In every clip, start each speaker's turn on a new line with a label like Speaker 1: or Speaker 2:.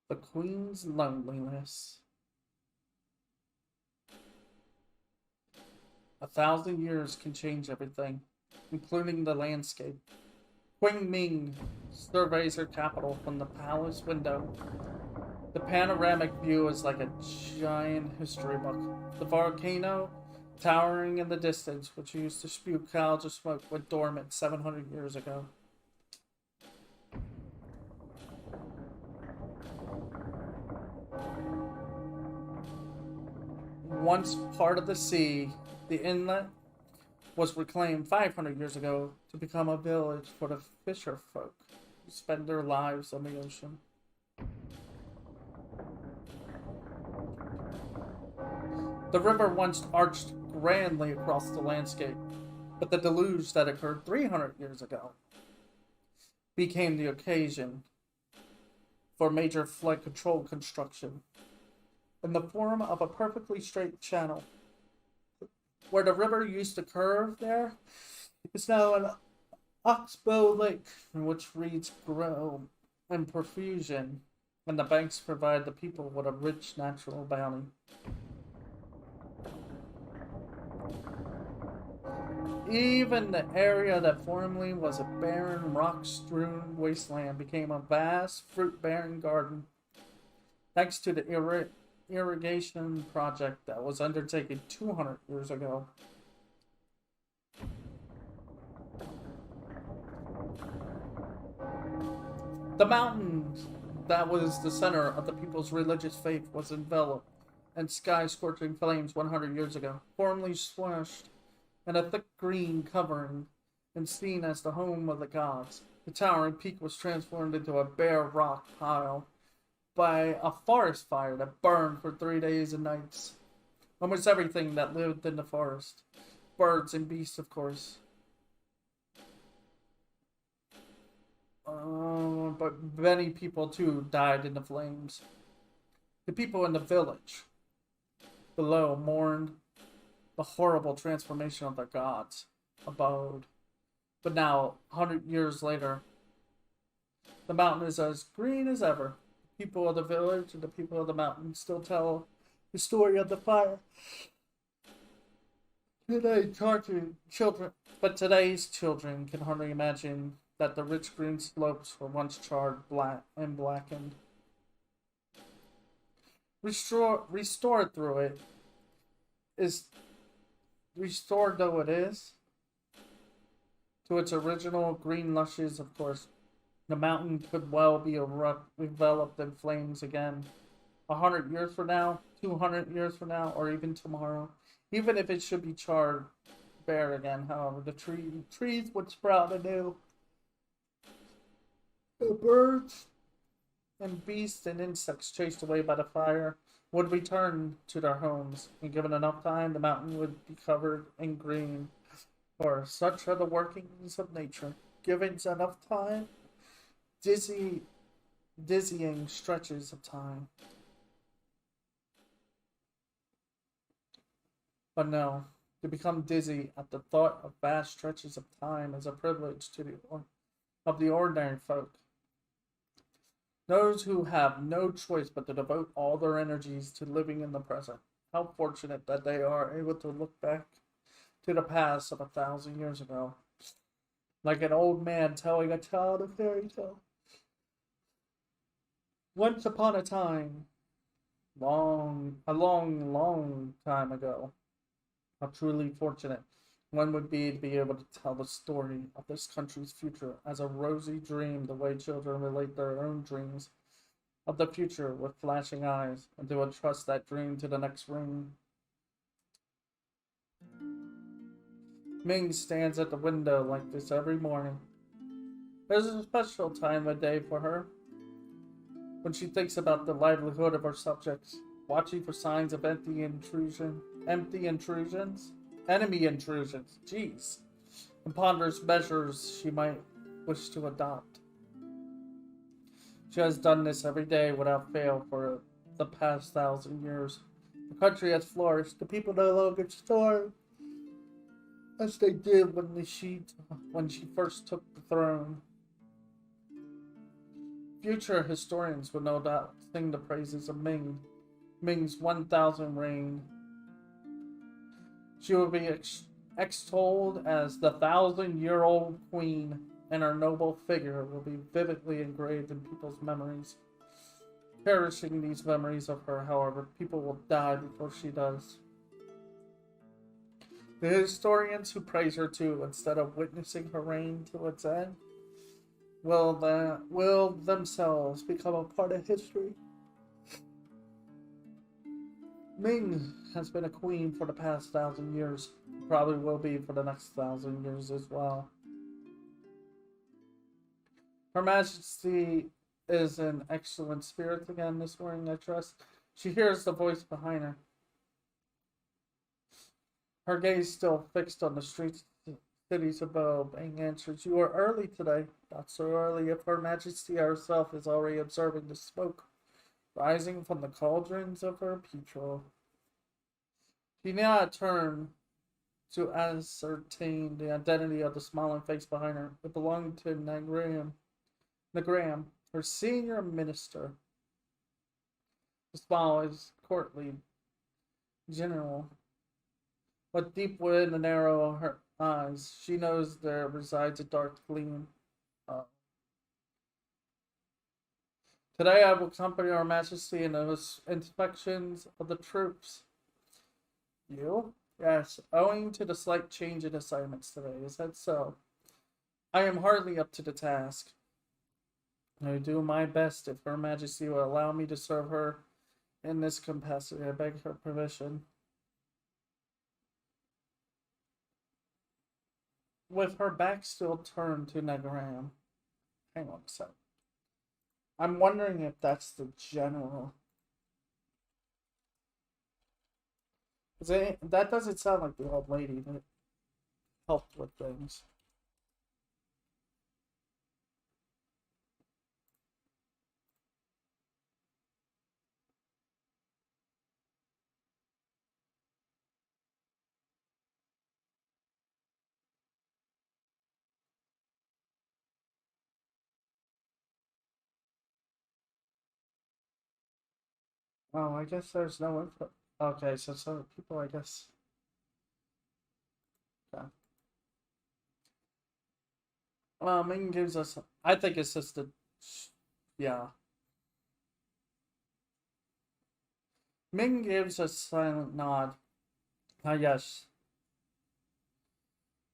Speaker 1: The Queen's Loneliness. 1,000 years can change everything, including the landscape. Queen Ming surveys her capital from the palace window. The panoramic view is like a giant history book. The volcano, towering in the distance, which used to spew clouds of smoke, went dormant 700 years ago. Once part of the sea, the inlet was reclaimed 500 years ago to become a village for the fisher folk who spend their lives on the ocean. The river once arched grandly across the landscape, but the deluge that occurred 300 years ago became the occasion for major flood control construction in the form of a perfectly straight channel. Where the river used to curve there is now an oxbow lake in which reeds grow in profusion, and the banks provide the people with a rich natural bounty. Even the area that formerly was a barren, rock-strewn wasteland became a vast, fruit-bearing garden, thanks to the irrigation project that was undertaken 200 years ago. The mountain that was the center of the people's religious faith was enveloped in sky-scorching flames 100 years ago, formerly swashed in a thick green covering and seen as the home of the gods. The towering peak was transformed into a bare rock pile by a forest fire that burned for 3 days and nights. Almost everything that lived in the forest, birds and beasts, of course. But many people too died in the flames. The people in the village below mourned the horrible transformation of their gods abode. But now, 100 years later, the mountain is as green as ever. The people of the village and the people of the mountain still tell the story of the fire. Today's children can hardly imagine that the rich green slopes were once charred black and blackened. Restored through it is restored though it is to its original green lushes, of course. The mountain could well be enveloped in flames again. 100 years from now, 200 years from now, or even tomorrow. Even if it should be charred bare again, however, the trees would sprout anew. The birds and beasts and insects chased away by the fire would return to their homes, and given enough time, the mountain would be covered in green. For such are the workings of nature. Given enough time, dizzying stretches of time. But no, to become dizzy at the thought of vast stretches of time is a privilege of the ordinary folk. Those who have no choice but to devote all their energies to living in the present. How fortunate that they are able to look back to the past of 1,000 years ago, like an old man telling a child a fairy tale. Once upon a time, a long time ago, how truly fortunate one would be to be able to tell the story of this country's future as a rosy dream, the way children relate their own dreams of the future with flashing eyes, and to entrust that dream to the next room. Ming stands at the window like this every morning. There's a special time of day for her when she thinks about the livelihood of her subjects, watching for signs of enemy intrusions, jeez, and ponders measures she might wish to adopt. She has done this every day without fail for the past 1,000 years. The country has flourished. The people no longer starve as they did when she first took the throne. Future historians would no doubt sing the praises of Ming's 1,000 reign. She will be extolled as the 1,000-year-old queen, and her noble figure will be vividly engraved in people's memories. Cherishing these memories of her, however, people will die before she does. The historians who praise her too, instead of witnessing her reign to its end, will themselves become a part of history. Ming has been a queen for the past 1,000 years. Probably will be for the next 1,000 years as well. Her Majesty is in excellent spirits again this morning, I trust. She hears the voice behind her. Her gaze still fixed on the streets, cities above. Bang answers, "You are early today." Not so early if Her Majesty herself is already observing the smoke rising from the cauldrons of her petrol. She now turned to ascertain the identity of the smiling face behind her. It belonged to Nagram, her senior minister. The smile is courtly, general, but deep within the narrow of her eyes, she knows there resides a dark gleam. Today I will accompany Her Majesty in the inspections of the troops. You? Yes, owing to the slight change in assignments today. Is that so? I am hardly up to the task. I will do my best if Her Majesty will allow me to serve her in this capacity. I beg her permission. With her back still turned to Nagram. Hang on a sec. I'm wondering if that's the general. That doesn't sound like the old lady that helped with things. Oh, I guess there's no input. Okay, so some people, I guess. Okay. Ming gives us. I think it's just a. Yeah. Ming gives a silent nod. Ah, yes.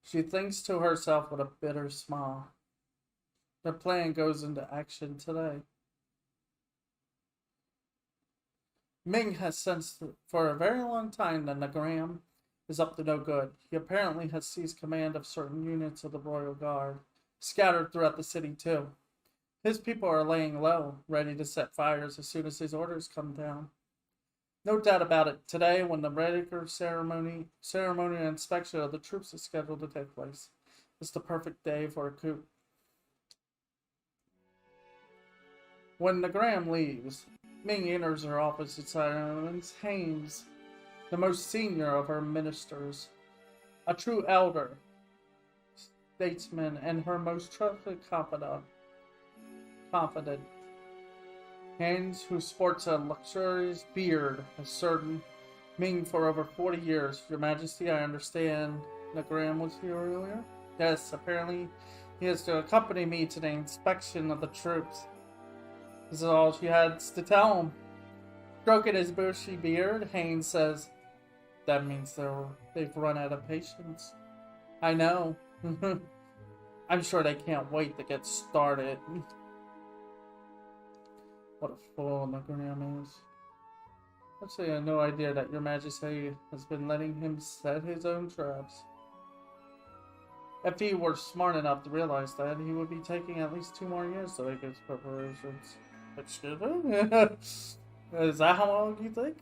Speaker 1: She thinks to herself with a bitter smile. The plan goes into action today. Ming has sensed for a very long time that Nagram is up to no good. He apparently has seized command of certain units of the Royal Guard, scattered throughout the city too. His people are laying low, ready to set fires as soon as his orders come down. No doubt about it, today when the regular ceremonial inspection of the troops is scheduled to take place, it's the perfect day for a coup. When Nagram leaves, Ming enters her office and silence Haynes, the most senior of her ministers, a true elder, statesman, and her most trusted confidant. Haynes, who sports a luxurious beard, has served Ming for over 40 years. Your Majesty, I understand Nagram was here earlier? Yes, apparently he is to accompany me to the inspection of the troops. This is all she has to tell him. Stroking his bushy beard, Haynes says, "That means they've run out of patience." I know. I'm sure they can't wait to get started. What a fool Nagram is. Actually, I had no idea that Your Majesty has been letting him set his own traps. If he were smart enough to realize that, he would be taking at least 2 more years to make his preparations. Excuse me? Is that how long you think?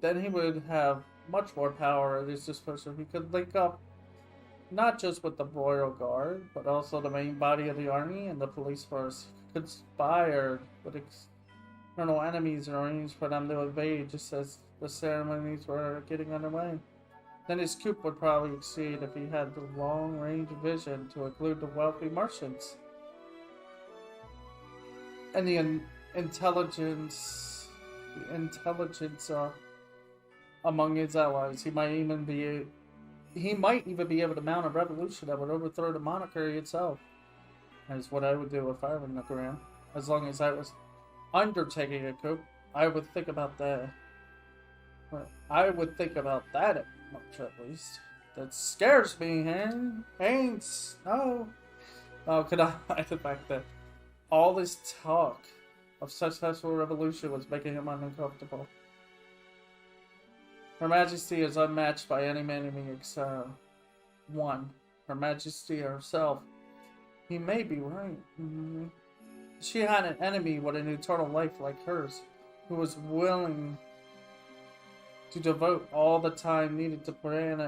Speaker 1: Then he would have much more power at his disposal. He could link up not just with the Royal Guard, but also the main body of the army and the police force. He could conspire with external enemies and arrange for them to invade just as the ceremonies were getting underway. Then his coup would probably succeed if he had the long-range vision to include the wealthy merchants. and intelligence, among his allies. He might even be able to mount a revolution that would overthrow the monarchy itself. That's what I would do if I were Nagram. As long as I was undertaking a coup, I would think about that. I would think about that much at least. That scares me, Haynes. No. Oh, could I hide the fact that all this talk of successful revolution was making him uncomfortable? Her Majesty is unmatched by any enemy except one. Her Majesty herself. He may be right. She had an enemy with an eternal life like hers, who was willing to devote all the time needed to planning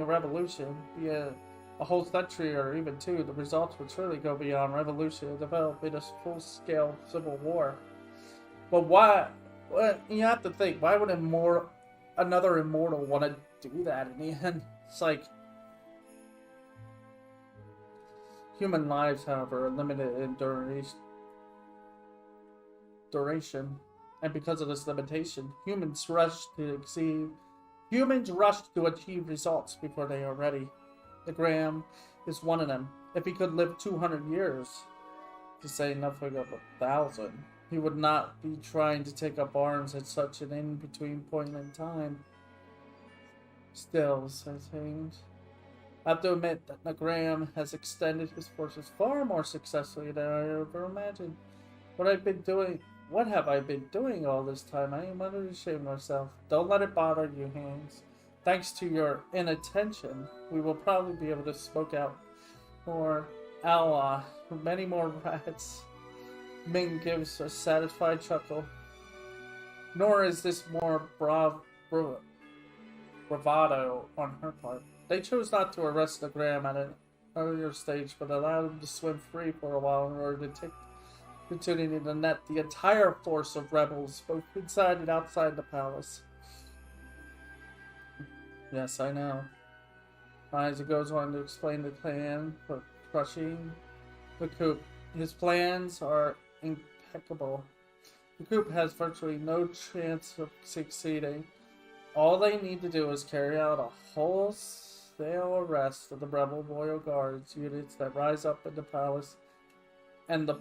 Speaker 1: a revolution, be it a whole century or even two. The results would surely go beyond revolution and develop in a full-scale civil war. But why? Well, you have to think, why would another immortal want to do that in the end? It's like, human lives, however, are limited in duration. And because of this limitation, humans rush to achieve results before they are ready. The Graham is one of them. If he could live 200 years, to say nothing of 1,000, he would not be trying to take up arms at such an in-between point in time. Still, says Haynes, I have to admit that Nagram has extended his forces far more successfully than I ever imagined. What have I been doing all this time? I am ashamed of myself. Don't let it bother you, Haynes. Thanks to your inattention, we will probably be able to smoke out more Allah, many more rats. Ming gives a satisfied chuckle. Nor is this more bravado on her part. They chose not to arrest Nagram at an earlier stage, but allowed him to swim free for a while in order to take the opportunity to net the entire force of rebels, both inside and outside the palace. Yes, I know. Isaac goes on to explain the plan for crushing the coup. His plans are impeccable. The coup has virtually no chance of succeeding. All they need to do is carry out a wholesale arrest of the rebel royal guards units that rise up in the palace, and the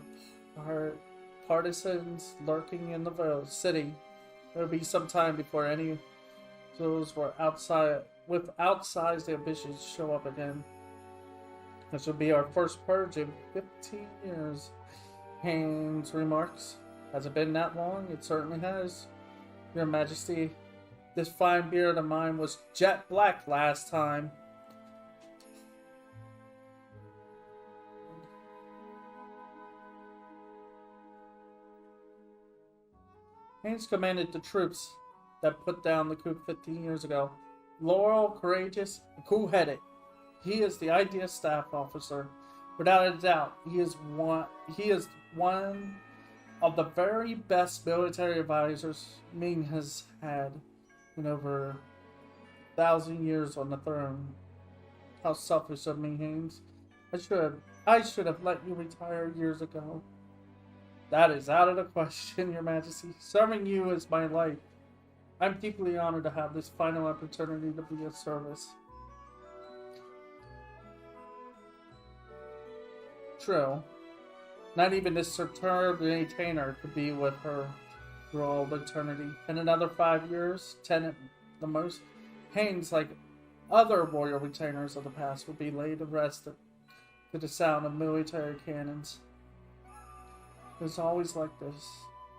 Speaker 1: partisans lurking in the city. There will be some time before any those were outsized ambitions show up again. This will be our first purge in 15 years, Haynes remarks. Has it been that long? It certainly has. Your Majesty, this fine beard of mine was jet black last time. Haynes commanded the troops that put down the coup 15 years ago. Loyal, courageous, and cool-headed. He is the ideal staff officer. Without a doubt, he is one of the very best military advisors Ming has had in over 1,000 years on the throne. How selfish of me, Haynes. I should have let you retire years ago. That is out of the question, Your Majesty. Serving you is my life. I'm deeply honored to have this final opportunity to be of service. True. Not even this superb retainer could be with her through all eternity. In another 5 years, 10 at the most, Haynes, like other royal retainers of the past, would be laid to rest to the sound of military cannons. It's always like this.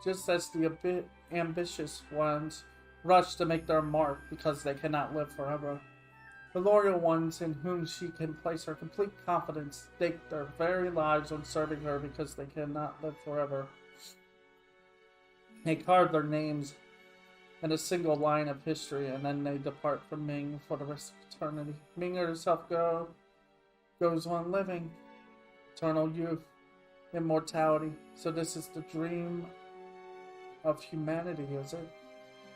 Speaker 1: Just as the ambitious ones rush to make their mark because they cannot live forever. The loyal ones in whom she can place her complete confidence stake their very lives on serving her because they cannot live forever. They carve their names in a single line of history, and then they depart from Ming for the rest of eternity. Ming herself goes on living. Eternal youth, immortality. So this is the dream of humanity, is it?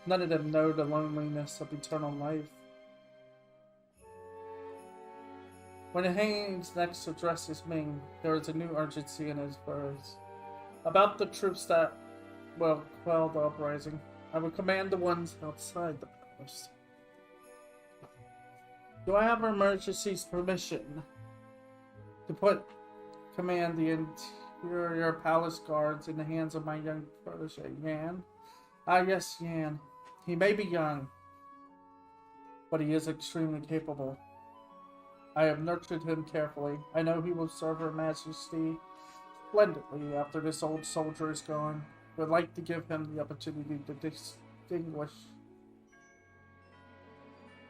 Speaker 1: None of them know the loneliness of eternal life. When Haynes next addresses Ming, there is a new urgency in his words. About the troops that will quell the uprising, I will command the ones outside the palace. Do I have Her Majesty's permission to command the interior palace guards in the hands of my young protege, Yan? Ah, yes, Yan. He may be young, but he is extremely capable. I have nurtured him carefully. I know he will serve Her Majesty splendidly after this old soldier is gone. I would like to give him the opportunity to distinguish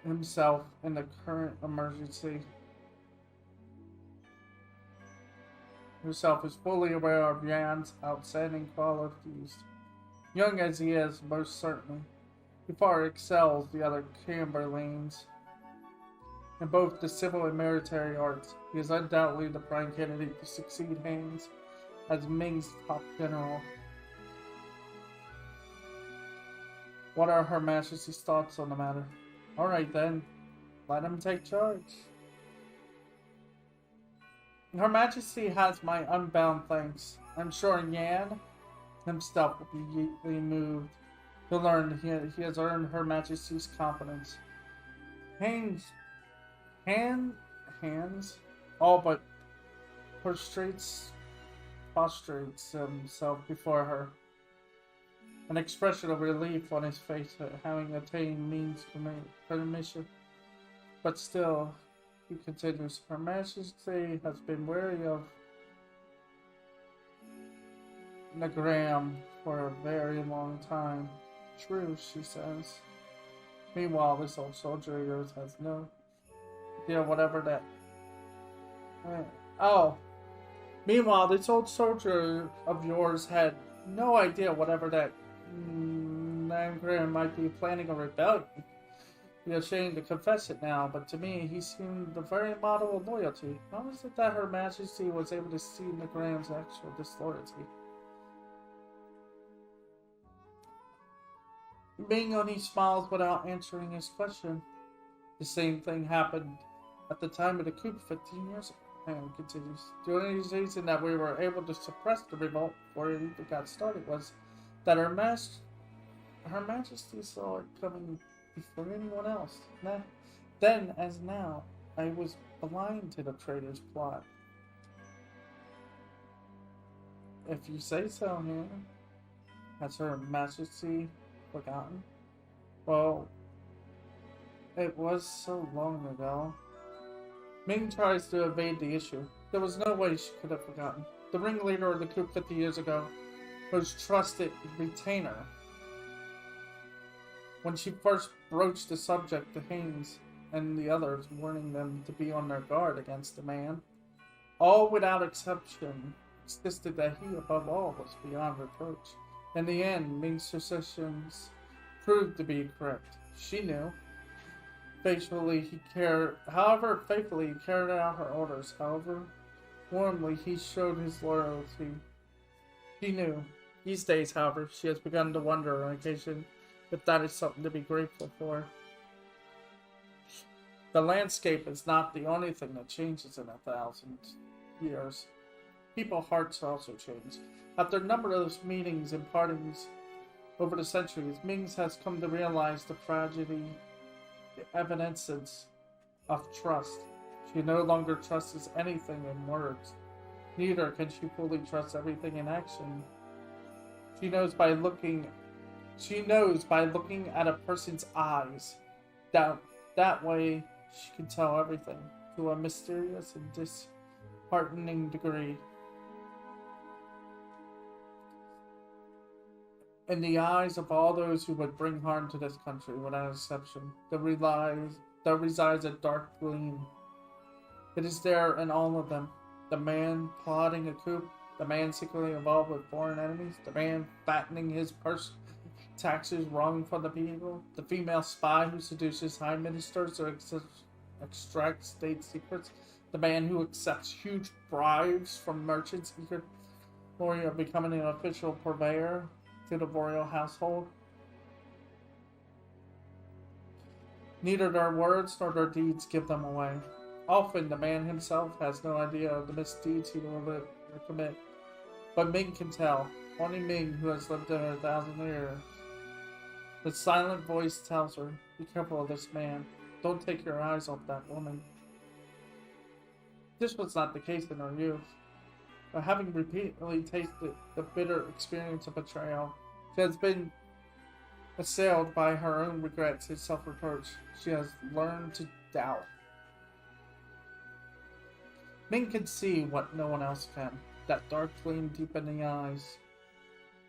Speaker 1: himself in the current emergency. Himself is fully aware of Yan's outstanding qualities. Young as he is, most certainly, he far excels the other Camberlains. In both the civil and military arts, he is undoubtedly the prime candidate to succeed Haynes as Ming's top general. What are Her Majesty's thoughts on the matter? Alright then, let him take charge. Her Majesty has my unbound thanks. I'm sure Yan himself will be deeply moved to learn he has earned Her Majesty's confidence. Haynes all but prostrates himself before her, an expression of relief on his face at having attained Ming's permission. But still, he continues, Her Majesty has been wary of Nagram for a very long time. True, she says. Meanwhile, this old soldier of yours has no idea whatever that... Meanwhile, this old soldier of yours had no idea whatever that Nagram might be planning a rebellion. You're ashamed to confess it now, but to me, he seemed the very model of loyalty. How is it that Her Majesty was able to see Nagram's actual disloyalty? Ming only smiles without answering his question. The same thing happened at the time of the coup 15 years ago. Hang continues. The only reason that we were able to suppress the revolt before it even got started was that Her Majesty saw it coming before anyone else. Then, as now, I was blind to the traitor's plot. If you say so, Hannah. Has Her Majesty forgotten? Well, it was so long ago. Ming tries to evade the issue. There was no way she could have forgotten. The ringleader of the coup 50 years ago was trusted retainer. When she first broached the subject to Haynes and the others, warning them to be on their guard against the man, all without exception insisted that he, above all, was beyond reproach. In the end, Ming's suspicions proved to be correct. She knew. Faithfully, he carried out her orders. However warmly he showed his loyalty. She knew. These days, however, she has begun to wonder on occasion if that is something to be grateful for. The landscape is not the only thing that changes in 1,000 years. People's hearts also change. After numberless meetings and partings over the centuries, Ming has come to realize the tragedy, the evidences of trust. She no longer trusts anything in words. Neither can she fully trust everything in action. She knows by looking at a person's eyes. That way she can tell everything to a mysterious and disheartening degree. In the eyes of all those who would bring harm to this country, without exception, there resides a dark gleam. It is there in all of them. The man plotting a coup, the man secretly involved with foreign enemies, the man fattening his purse, taxes wrung from the people, the female spy who seduces high ministers or extracts state secrets, the man who accepts huge bribes from merchants eager for becoming an official purveyor to the royal household. Neither their words nor their deeds give them away. Often the man himself has no idea of the misdeeds he will commit. But Ming can tell. Only Ming, who has lived there 1,000 years. The silent voice tells her, be careful of this man. Don't take your eyes off that woman. This was not the case in her youth. But having repeatedly tasted the bitter experience of betrayal, she has been assailed by her own regrets and self-reproach. She has learned to doubt. Ming can see what no one else can, that dark gleam deep in the eyes.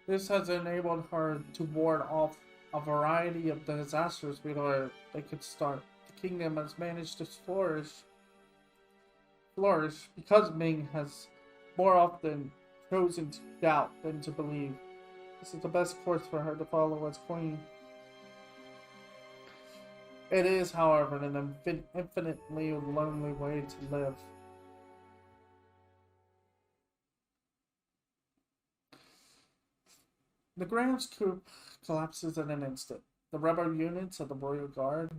Speaker 1: This has enabled her to ward off a variety of disasters before they could start. The kingdom has managed to flourish because Ming has more often chosen to doubt than to believe. This is the best course for her to follow as queen. It is, however, an infinitely lonely way to live. The Graham's coup collapses in an instant. The rebel units of the Royal Guard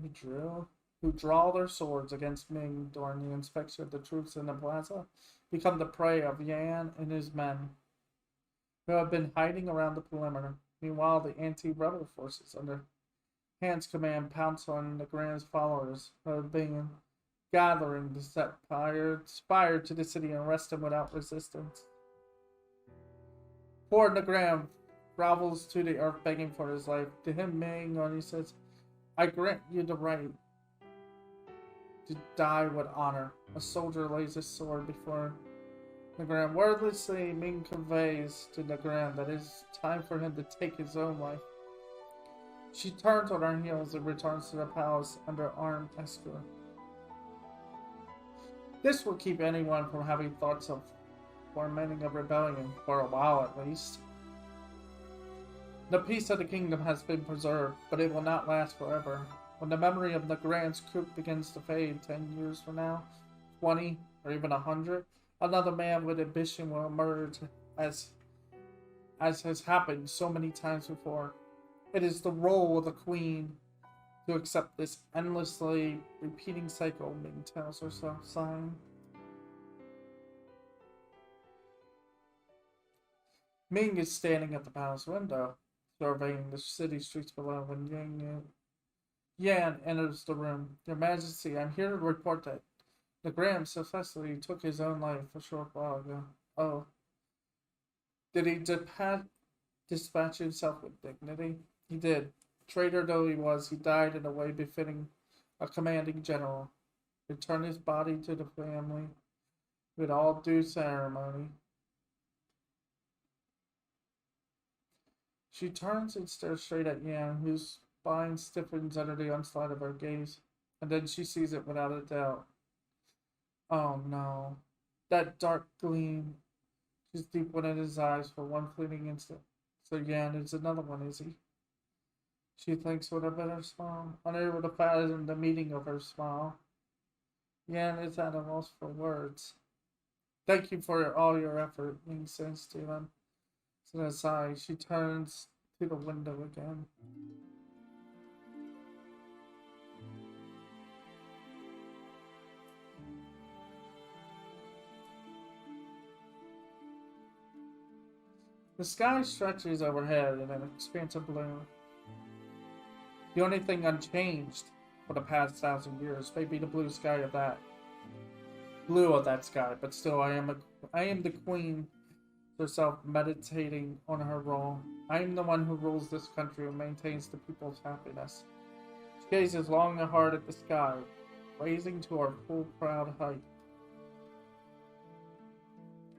Speaker 1: who draw their swords against Ming during the inspection of the troops in the plaza, become the prey of Yan and his men, who have been hiding around the perimeter. Meanwhile, the anti-rebel forces under Han's command pounce on the Graham's followers, who have been gathering to set fire to the city and arrest him without resistance. Poor Nagram grovels to the earth begging for his life. To him, Ming only says, I grant you the right to die with honor. A soldier lays his sword before Nagram. Wordlessly, Ming conveys to Nagram that it is time for him to take his own life. She turns on her heels and returns to the palace under armed escort. This will keep anyone from having thoughts of fomenting a rebellion, for a while at least. The peace of the kingdom has been preserved, but it will not last forever. When the memory of Nagrand's coup begins to fade 10 years from now, 20, or even 100, another man with ambition will emerge as has happened so many times before. It is the role of the queen to accept this endlessly repeating cycle, Ming tells herself, sighing. Ming is standing at the palace window, surveying the city streets below when Yan enters the room. Your Majesty, I'm here to report that Nagram successfully took his own life a short while ago. Oh. Did he dispatch himself with dignity? He did. Traitor though he was, he died in a way befitting a commanding general. Returned his body to the family with all due ceremony. She turns and stares straight at Yan, whose spine stiffens under the onslaught of her gaze, and then she sees it without a doubt. Oh no. That dark gleam. She's deep within his eyes for one fleeting instant. So Yan is another one, is he? She thinks with a bitter smile, unable to fathom the meaning of her smile. Yan is at a loss for words. Thank you for all your effort, Ming says to him. To the side, she turns to the window again. The sky stretches overhead in an expanse of blue. The only thing unchanged for the past 1,000 years may be the blue sky of that. Blue of that sky, but still I am the queen herself, meditating on her role. I am the one who rules this country and maintains the people's happiness. She gazes long and hard at the sky, raising to her full proud height.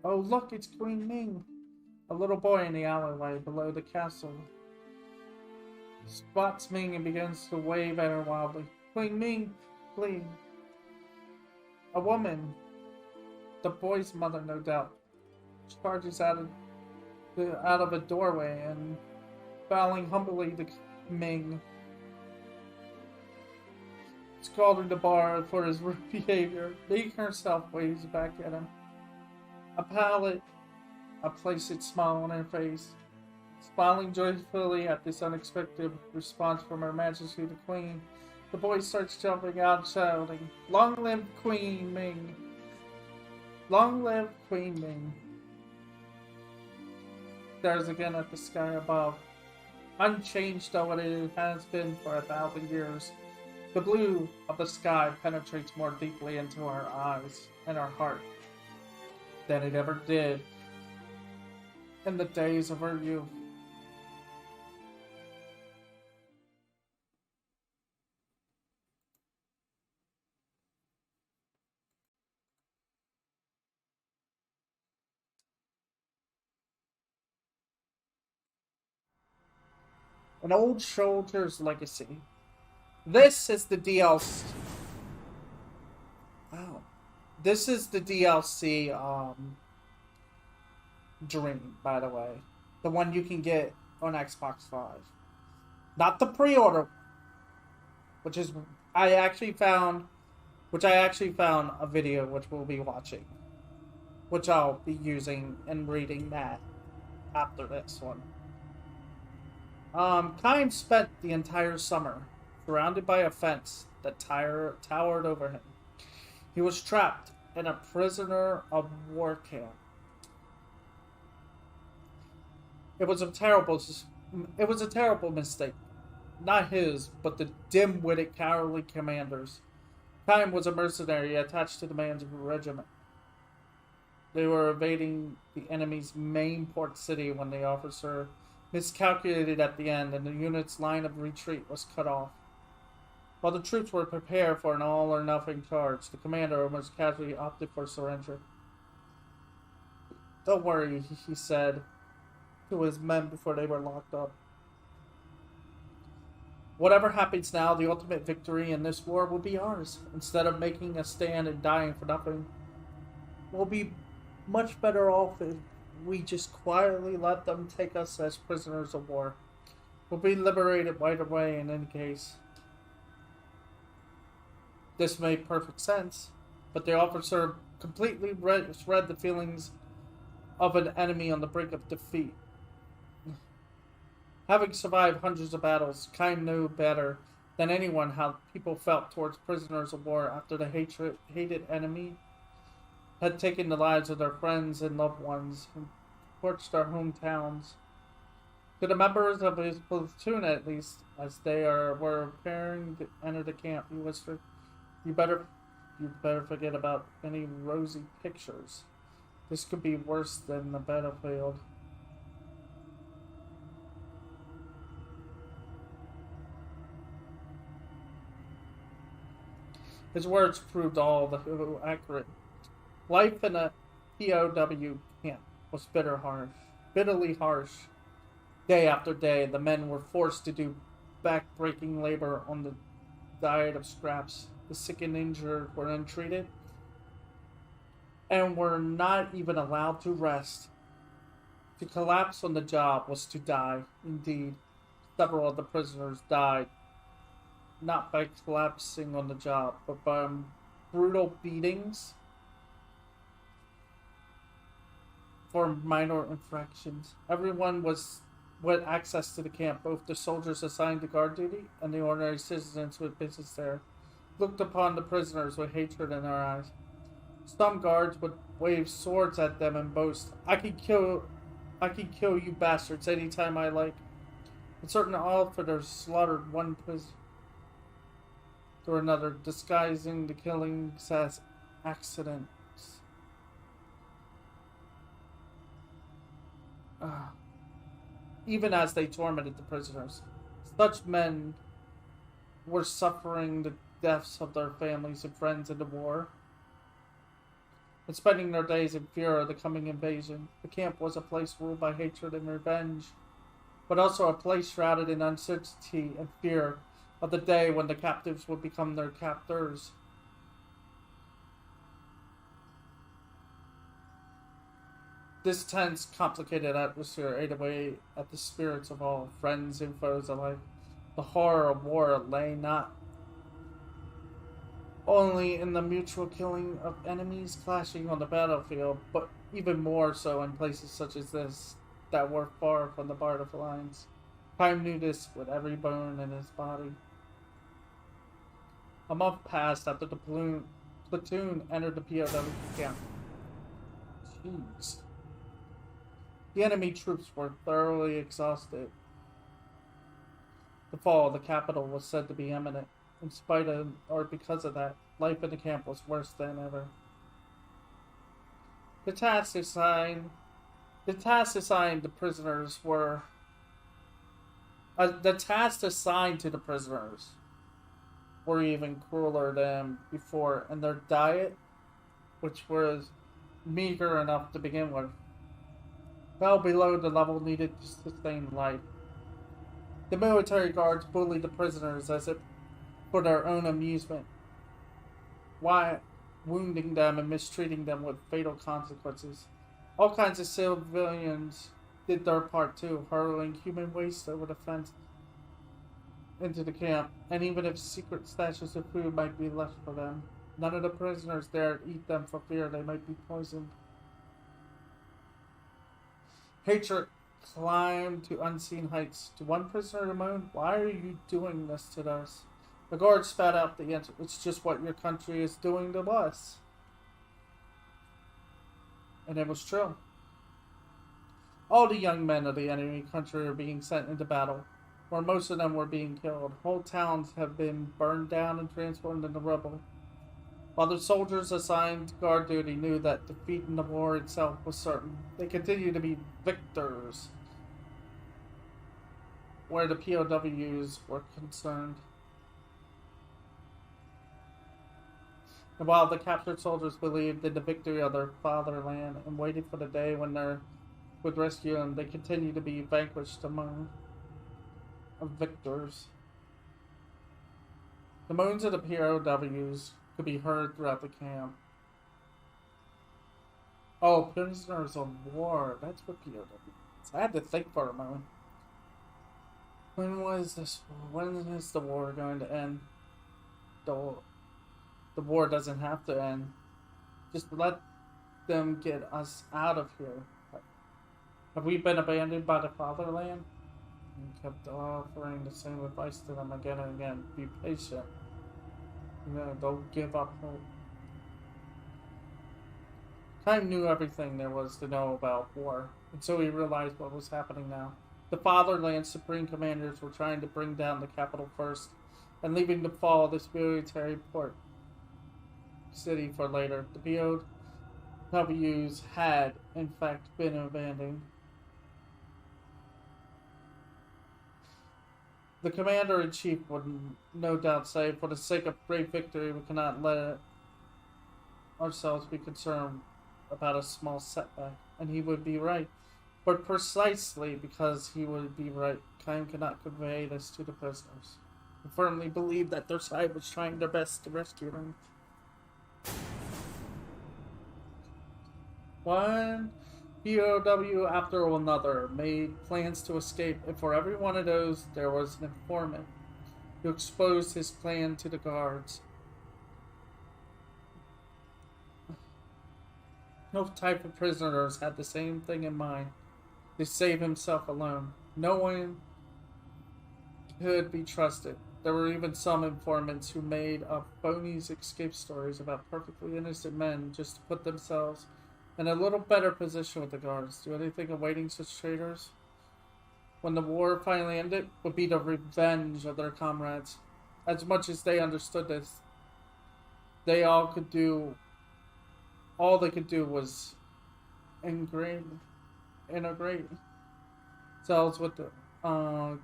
Speaker 1: Oh look, it's Queen Ming! A little boy in the alleyway below the castle spots Ming and begins to wave at her wildly. Queen Ming, please. A woman, the boy's mother no doubt, charges out of a doorway and, bowing humbly to Ming, scolding the bar for his rude behavior. Ming herself waves back at him. A placid smile on her face, smiling joyfully at this unexpected response from Her Majesty the Queen. The boy starts jumping out, shouting, Long live Queen Ming! Long live Queen Ming! stares again at the sky above. Unchanged though it has been for 1,000 years, the blue of the sky penetrates more deeply into our eyes and our heart than it ever did in the days of our youth. An old soldier's legacy. This is the DLC. Wow. This is the DLC Dream, by the way. The one you can get on Xbox 5. Not the pre-order, which I actually found a video which we'll be watching. Which I'll be using and reading that after this one. Kime spent the entire summer surrounded by a fence that towered over him. He was trapped in a prisoner of war camp. It was a terrible mistake. Not his, but the dim-witted, cowardly commander's. Kime was a mercenary attached to the man's regiment. They were evading the enemy's main port city when the officer miscalculated at the end and the unit's line of retreat was cut off. While the troops were prepared for an all-or-nothing charge, the commander almost casually opted for surrender. "Don't worry," he said to his men before they were locked up. "Whatever happens now, the ultimate victory in this war will be ours. Instead of making a stand and dying for nothing, we'll be much better off if we just quietly let them take us as prisoners of war. We'll be liberated right away in any case." This made perfect sense, but the officer completely read the feelings of an enemy on the brink of defeat. Having survived hundreds of battles, Kime knew better than anyone how people felt towards prisoners of war after the hated enemy had taken the lives of their friends and loved ones and torched their hometowns. To the members of his platoon, at least, as they were preparing to enter the camp, he whispered, You better forget about any rosy pictures. This could be worse than the battlefield." His words proved all the accurate. Life in a POW camp was bitterly harsh. Day after day, the men were forced to do back-breaking labor on the diet of scraps. The sick and injured were untreated and were not even allowed to rest. To collapse on the job was to die. Indeed, several of the prisoners died, not by collapsing on the job, but by brutal beatings for minor infractions. Everyone with access to the camp, both the soldiers assigned to guard duty and the ordinary citizens with business there, looked upon the prisoners with hatred in their eyes. Some guards would wave swords at them and boast, I can kill you bastards anytime I like." And certain officers slaughtered one prisoner or another, disguising the killings as accidents. Even as they tormented the prisoners, such men were suffering the deaths of their families and friends in the war, and spending their days in fear of the coming invasion. The camp was a place ruled by hatred and revenge, but also a place shrouded in uncertainty and fear of the day when the captives would become their captors. This tense, complicated atmosphere ate away at the spirits of all, friends and foes alike. The horror of war lay not only in the mutual killing of enemies clashing on the battlefield, but even more so in places such as this, that were far from the barred lines. Kime knew this with every bone in his body. A month passed after the platoon entered the POW camp. Jeez. The enemy troops were thoroughly exhausted. The fall of the capital was said to be imminent. In spite of, or because of that, life in the camp was worse than ever. The tasks assigned to prisoners were the tasks assigned to the prisoners were even crueler than before, and their diet, which was meager enough to begin with, fell below the level needed to sustain life. The military guards bullied the prisoners as if for their own amusement, while wounding them and mistreating them with fatal consequences. All kinds of civilians did their part too, hurling human waste over the fence into the camp, and even if secret stashes of food might be left for them, none of the prisoners dared eat them for fear they might be poisoned. Hatred climbed to unseen heights. To one prisoner moaned, "Why are you doing this to us?" The guard spat out the answer, "It's just what your country is doing to us." And it was true. All the young men of the enemy country are being sent into battle, where most of them were being killed. Whole towns have been burned down and transformed into rubble. While the soldiers assigned to guard duty knew that defeat in the war itself was certain, they continued to be victors where the POWs were concerned. And while the captured soldiers believed in the victory of their fatherland and waited for the day when they would rescue them, they continued to be vanquished among victors. The moans of the POWs could be heard throughout the camp. Oh, prisoners of war. That's what POWs. I had to think for a moment. When is the war going to end? The war doesn't have to end. Just let them get us out of here. Have we been abandoned by the fatherland? And kept offering the same advice to them again and again. Be patient. Don't give up hope. Time knew everything there was to know about war, and so he realized what was happening now. The fatherland's supreme commanders were trying to bring down the capital first, and leaving the fall of this military port city for later. The POWs had, in fact, been abandoned. The commander-in-chief would no doubt say, "For the sake of great victory, we cannot let ourselves be concerned about a small setback." And he would be right. But precisely because he would be right, Kaim could not convey this to the prisoners, who firmly believed that their side was trying their best to rescue them. One POW after another made plans to escape, and for every one of those, there was an informant who exposed his plan to the guards. No type of prisoners had the same thing in mind: to save himself alone. No one could be trusted. There were even some informants who made up phony escape stories about perfectly innocent men just to put themselves in a little better position with the guards. Do anything awaiting such traitors, when the war finally ended, would be the revenge of their comrades. As much as they understood this, all they could do was integrate themselves with the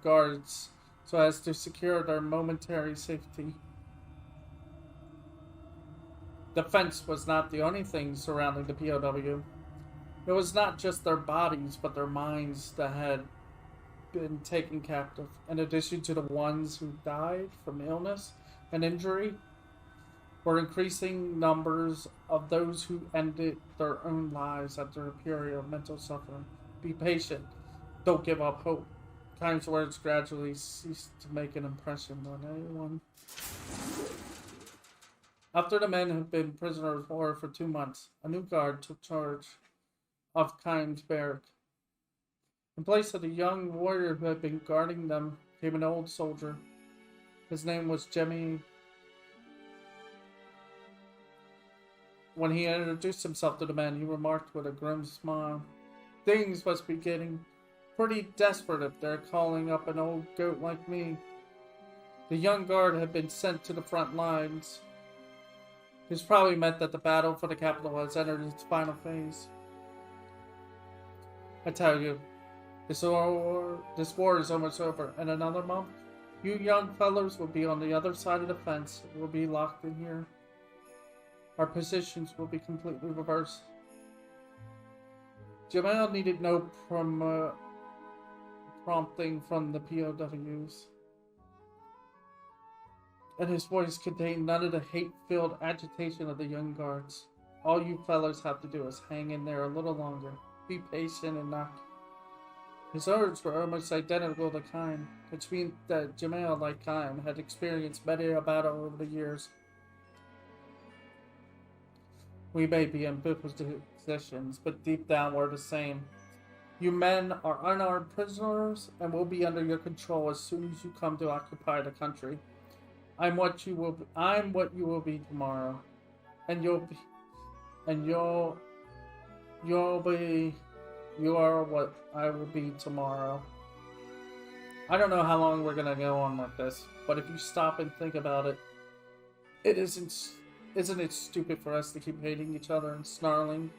Speaker 1: guards so as to secure their momentary safety. Defense was not the only thing surrounding the POW. It was not just their bodies, but their minds that had been taken captive, in addition to the ones who died from illness and injury, were increasing numbers of those who ended their own lives after a period of mental suffering. Be patient. Don't give up hope. Kaim's words gradually ceased to make an impression on anyone. After the men had been prisoners of war for 2 months, a new guard took charge of Kaim's barrack. In place of the young warrior who had been guarding them came an old soldier. His name was Jemmy. When he introduced himself to the men, he remarked with a grim smile, Things must be getting pretty desperate if they're calling up an old goat like me. The young guard had been sent to the front lines. This probably meant that the battle for the capital has entered its final phase. I tell you, this war is almost over. In another month, you young fellows will be on the other side of the fence. We'll be locked in here. Our positions will be completely reversed. Jamal needed no prompting from the POWs. And his voice contained none of the hate-filled agitation of the young guards. All you fellows have to do is hang in there a little longer. Be patient and not. His words were almost identical to Kine, which means that Jamal, like Kine, had experienced many a battle over the years. We may be in positions, but deep down we're the same. You men are unarmed prisoners, and will be under your control as soon as you come to occupy the country. I'm what you will be tomorrow, and you are what I will be tomorrow. I don't know how long we're gonna go on like this, but if you stop and think about it, isn't it stupid for us to keep hating each other and snarling?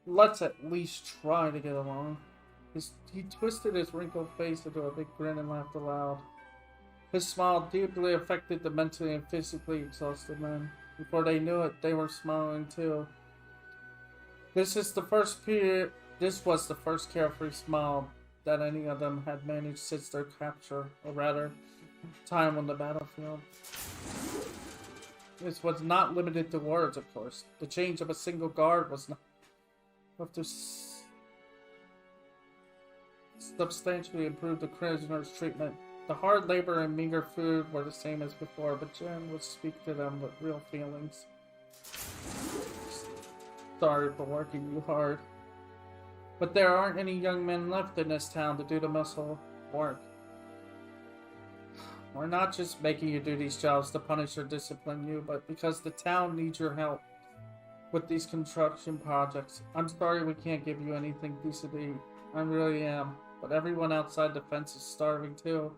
Speaker 1: Let's at least try to get along. He twisted his wrinkled face into a big grin and laughed aloud. His smile deeply affected the mentally and physically exhausted men. Before they knew it, they were smiling too. This was the first carefree smile that any of them had managed since their capture, or rather, time on the battlefield. This was not limited to words, of course. The change of a single guard was not enough to substantially improve the prisoner's treatment. The hard labor and meager food were the same as before, but Jen would speak to them with real feelings. Sorry for working you hard. But there aren't any young men left in this town to do the muscle work. We're not just making you do these jobs to punish or discipline you, but because the town needs your help with these construction projects. I'm sorry we can't give you anything decent to eat. I really am. But everyone outside the fence is starving too.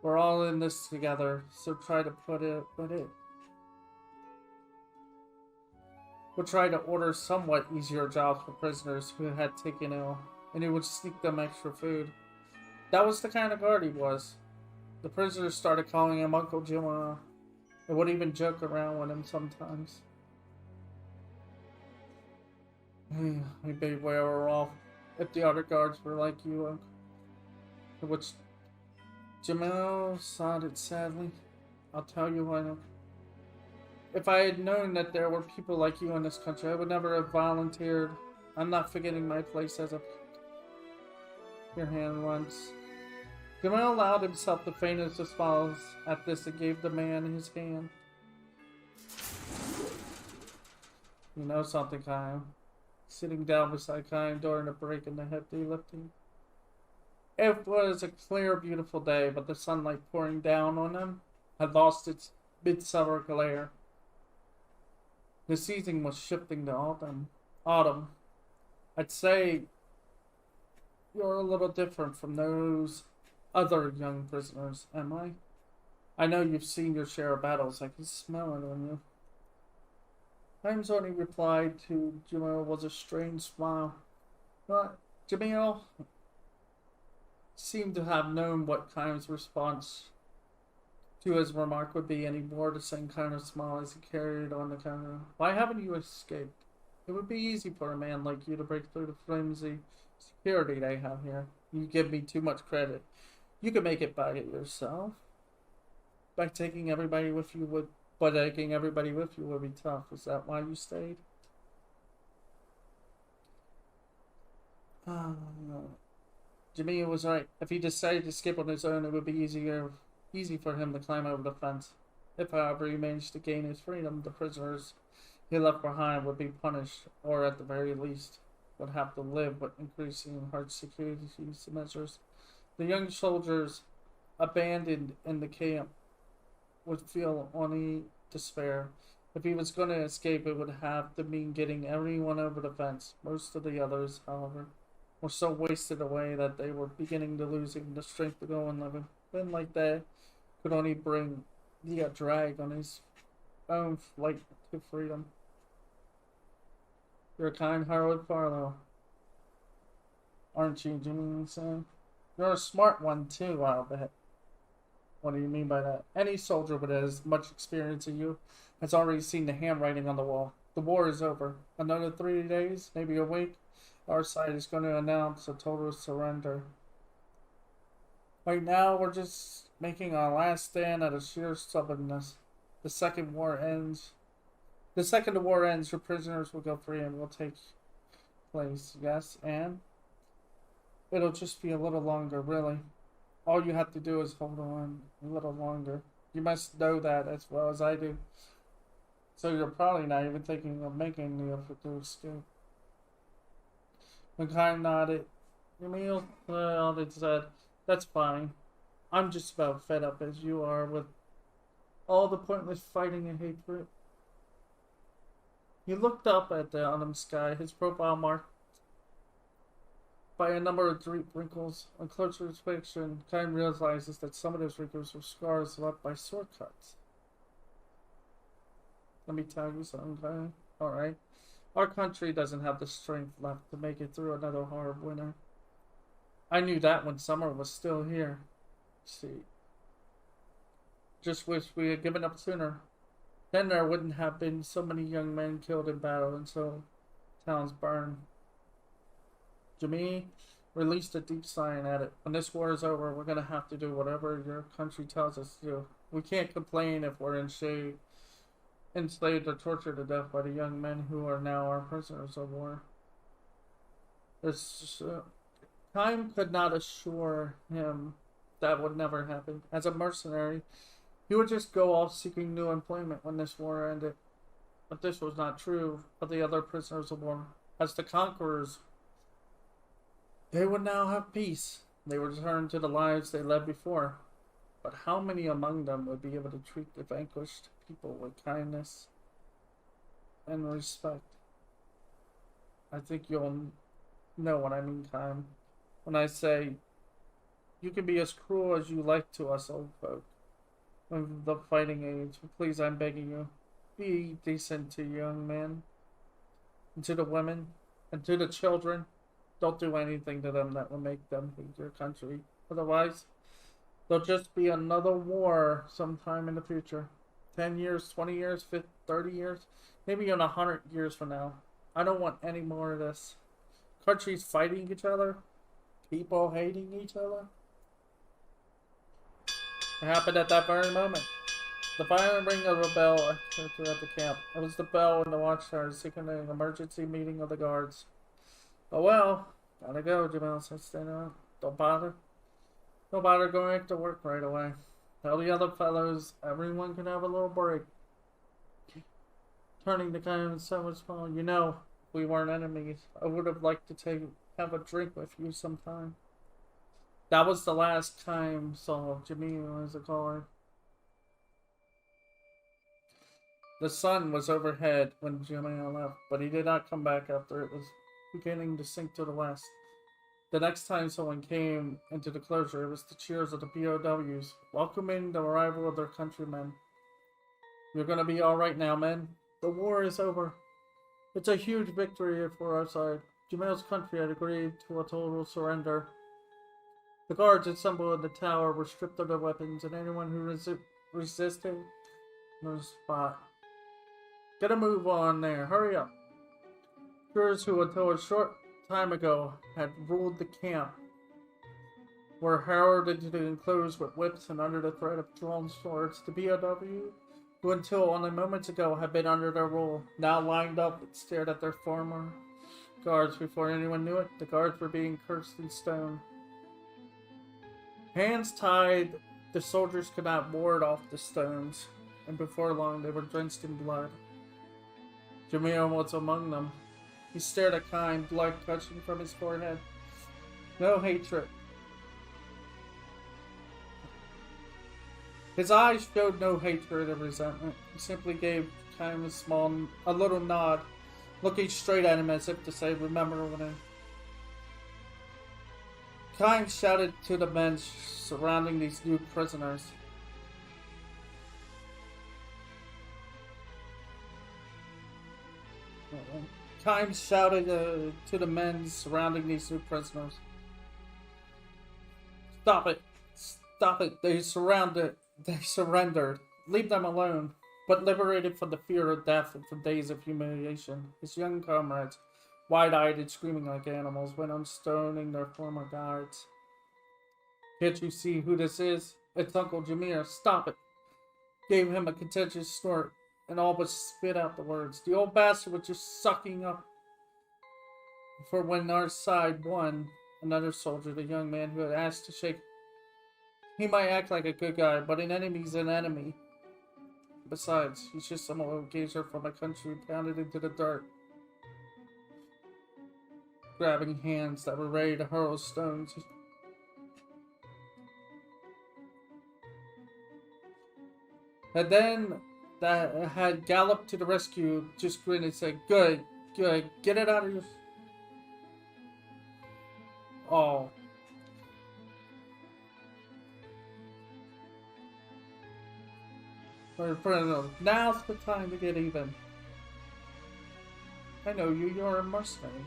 Speaker 1: We're all in this together, so try to We'll try to order somewhat easier jobs for prisoners who had taken ill, and it would sneak them extra food. That was the kind of guard he was. The prisoners started calling him Uncle Jim, and would even joke around with him sometimes. We'd be better off if the other guards were like you, Uncle. Which Jamal sighed sadly. I'll tell you what, if I had known that there were people like you in this country, I would never have volunteered. I'm not forgetting my place as a... Your hand once. Jamal allowed himself the faintest of smiles at this and gave the man his hand. You know something, Kyle? Sitting down beside Kyle during a break in the hefty lifting. It was a clear, beautiful day, but the sunlight pouring down on them had lost its midsummer glare. The season was shifting to autumn. I'd say you're a little different from those other young prisoners, am I? I know you've seen your share of battles. I can smell it on you. Himes' only reply to Jamal was a strange smile. But Jamal seemed to have known what Himes' response to his remark would be, and he wore the same kind of smile as he carried on the counter. Why haven't you escaped? It would be easy for a man like you to break through the flimsy security they have here. You give me too much credit. You could make it by it yourself. By taking everybody with you would... But taking everybody with you would be tough. Is that why you stayed? Jimmy was right. If he decided to skip on his own, it would be easy for him to climb over the fence. If, however, he managed to gain his freedom, the prisoners he left behind would be punished, or at the very least, would have to live with increasing hard security measures. The young soldiers abandoned in the camp would feel only despair. If he was going to escape, it would have to mean getting everyone over the fence. Most of the others, however, were so wasted away that they were beginning to losing the strength to go on living. Men like that could only bring the drag on his own flight to freedom. You're a kind-hearted Farlow, aren't you, Jimmy? You're a smart one too, I'll bet. What do you mean by that? Any soldier with as much experience as you has already seen the handwriting on the wall. The war is over. Another 3 days, maybe a week, our side is going to announce a total surrender. Right now, we're just making our last stand out of sheer stubbornness. The second the war ends, your prisoners will go free and will take place. Yes, and it'll just be a little longer, really. All you have to do is hold on a little longer. You must know that as well as I do. So you're probably not even thinking of making the effort to escape. McKay nodded. Emil nodded, said, "That's fine. I'm just about fed up as you are with all the pointless fighting and hatred." He looked up at the autumn sky, his profile marked by a number of deep wrinkles. On closer inspection, Kine realizes that some of those wrinkles were scars left by sword cuts. Let me tell you something, Kine. Alright. Our country doesn't have the strength left to make it through another hard winter. I knew that when summer was still here. See. Just wish we had given up sooner. Then there wouldn't have been so many young men killed in battle and so towns burned. Jimmy released a deep sigh at it. When this war is over, we're going to have to do whatever your country tells us to do. We can't complain if we're enslaved or tortured to death by the young men who are now our prisoners of war. Time could not assure him that would never happen. As a mercenary, he would just go off seeking new employment when this war ended. But this was not true of the other prisoners of war. As the conquerors, they would now have peace. They would return to the lives they led before. But how many among them would be able to treat the vanquished people with kindness and respect? I think you'll know what I mean, Kine, when I say you can be as cruel as you like to us old folk of the fighting age. Please, I'm begging you, be decent to young men, and to the women, and to the children. Don't do anything to them that will make them hate your country. Otherwise, there'll just be another war sometime in the future. 10 years, 20 years, 50, 30 years, maybe even 100 years from now. I don't want any more of this. Countries fighting each other, people hating each other. It happened at that very moment. The violent ring of a bell at the camp. It was the bell in the watchtower signaling an emergency meeting of the guards. Oh well, gotta go, Jamel said, standing up. Don't bother going back to work right away. Tell the other fellows everyone can have a little break. Turning to Kine and so much small. You know, if we weren't enemies, I would have liked to have a drink with you sometime. That was the last time saw Jimmy as a caller. The sun was overhead when Jimmy left, but he did not come back after it was beginning to sink to the west. The next time someone came into the closure, it was the cheers of the POWs, welcoming the arrival of their countrymen. You're gonna be alright now, men. The war is over. It's a huge victory for our side. Jamel's country had agreed to a total surrender. The guards assembled in the tower were stripped of their weapons, and anyone who resisted was spot. Get a move on there. Hurry up. Jurors who until a short time ago had ruled the camp were heralded into the enclosed with whips and under the threat of drawn swords. The POW, who until only moments ago had been under their rule, now lined up and stared at their former guards. Before anyone knew it, the guards were being cursed and stoned. Hands tied, the soldiers could not ward off the stones, and before long they were drenched in blood. Jamil was among them. He stared at Kine, blood gushing from his forehead. No hatred. His eyes showed no hatred or resentment. He simply gave kind of small, a little nod, looking straight at him as if to say, remember when I... Kime shouted to the men surrounding these new prisoners. Kime shouted to the men surrounding these new prisoners. Stop it! Stop it! They surrendered. Leave them alone. But liberated from the fear of death and from days of humiliation, his young comrades, wide-eyed and screaming like animals, went on stoning their former guards. Can't you see who this is? It's Uncle Jameer. Stop it! Gave him a contentious snort and all but spit out the words. The old bastard was just sucking up. For when our side won, another soldier, the young man who had asked to shake, he might act like a good guy, but an enemy's an enemy. Besides, he's just some old geezer from a country pounded into the dirt, grabbing hands that were ready to hurl stones. And then that had galloped to the rescue just grinned and said, Good, get it out of your... Oh. Now's the time to get even. I know you, you're a mercenary.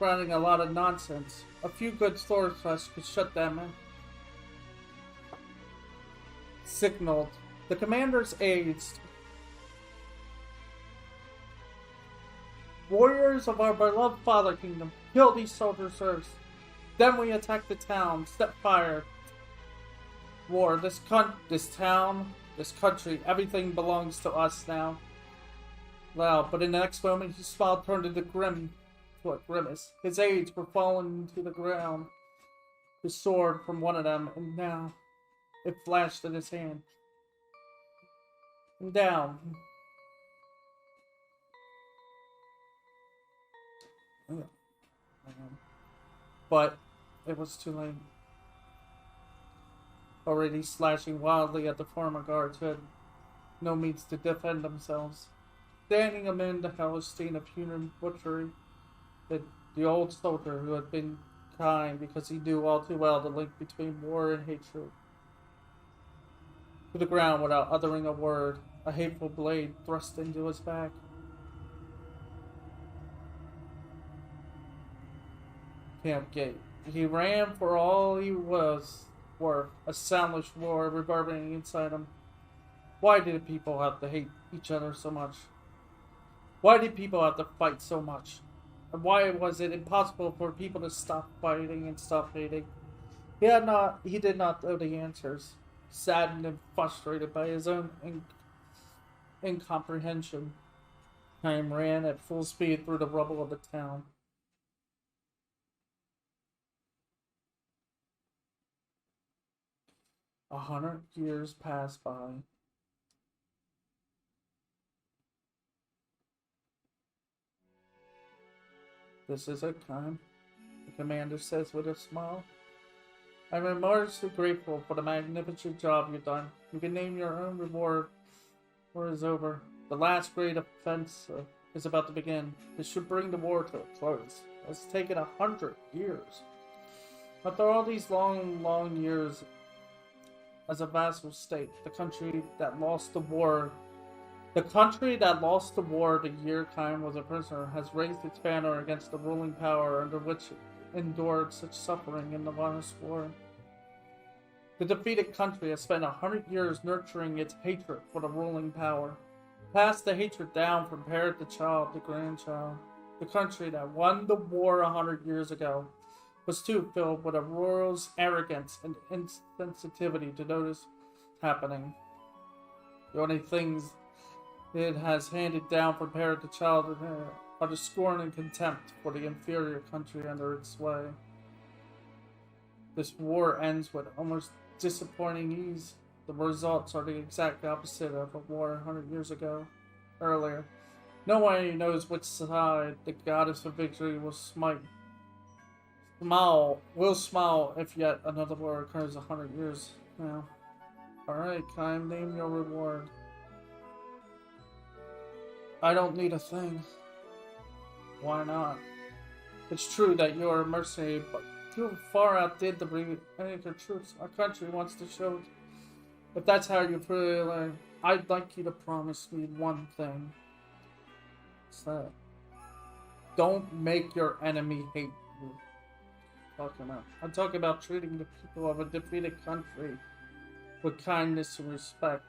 Speaker 1: Running a lot of nonsense. A few good sword thrusts could shut them in. Signaled. The commander's aides. Warriors of our beloved Father Kingdom, kill these soldiers first. Then we attack the town, set fire. War, this town, this country, everything belongs to us now. Wow, but in the next moment, his smile turned into a grimace. His aides were falling to the ground. His sword from one of them, and now it flashed in his hand. And down. But it was too late. Already slashing wildly at the former guards who had no means to defend themselves. Standing amid the hellish scene of human butchery, the old soldier who had been kind because he knew all too well the link between war and hatred. To the ground without uttering a word, a hateful blade thrust into his back. Camp gate. He ran for all he was worth, a soundless roar reverberating inside him. Why did people have to hate each other so much? Why did people have to fight so much? And why was it impossible for people to stop fighting and stop hating? He did not know the answers, saddened and frustrated by his own incomprehension. Time ran at full speed through the rubble of the town. A 100 years passed by. This is it, Kime, the commander says with a smile. I'm immensely grateful for the magnificent job you've done. You can name your own reward. War is over. The last great offensive is about to begin. This should bring the war to a close. It's taken 100 years. After all these long years as a vassal state, the country that lost the war the year Kime was a prisoner has raised its banner against the ruling power under which it endured such suffering in the last war. The defeated country has spent 100 years nurturing its hatred for the ruling power. Passed the hatred down from parent to child to grandchild. The country that won the war 100 years ago was too filled with a royal's arrogance and insensitivity to notice happening. The only things it has handed down from parent to child are the scorn and contempt for the inferior country under its sway. This war ends with almost disappointing ease. The results are the exact opposite of a war 100 years earlier. No one knows which side the goddess of victory will smile if yet another war occurs 100 years now. Alright, Kime, name your reward. I don't need a thing. Why not? It's true that you're a mercenary, but you far outdid the Britannica troops. Our country wants to show. If that's how you really like, I'd like you to promise me one thing. What's that? Don't make your enemy hate you. I'm talking about treating the people of a defeated country with kindness and respect.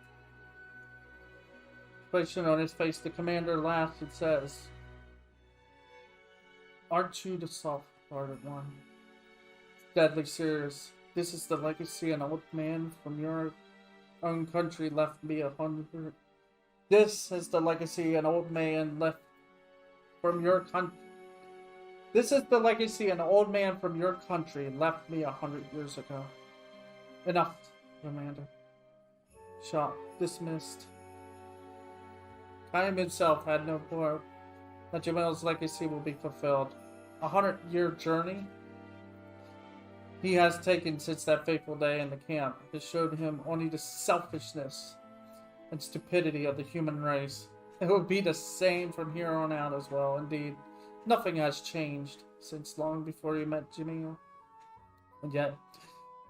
Speaker 1: Expression on his face, the commander laughs and says, "Aren't you the soft-hearted one?" Deadly serious. This is the legacy an old man from your own country left me 100. This is the legacy an old man left from your country. This is the legacy an old man from your country left me 100 years ago. Enough, Commander. Shot dismissed. Chaim himself had no hope that Jamel's legacy will be fulfilled. 100-year journey he has taken since that fateful day in the camp has showed him only the selfishness and stupidity of the human race. It will be the same from here on out as well. Indeed, nothing has changed since long before you met Jamil. And yet,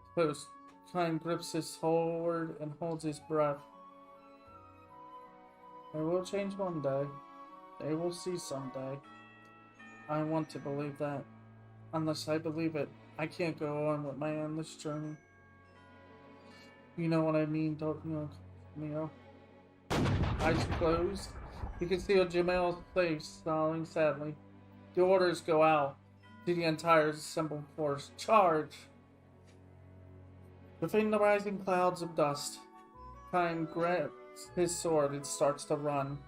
Speaker 1: suppose Chaim grips his sword and holds his breath. It will change one day. They will see someday. I want to believe that. Unless I believe it, I can't go on with my endless journey. You know what I mean, don't you, Camille? Eyes closed. You can see Jamel's face, smiling sadly. The orders go out to the entire assembled force. Charge! Within the rising clouds of dust, Chaim grabs his sword and starts to run.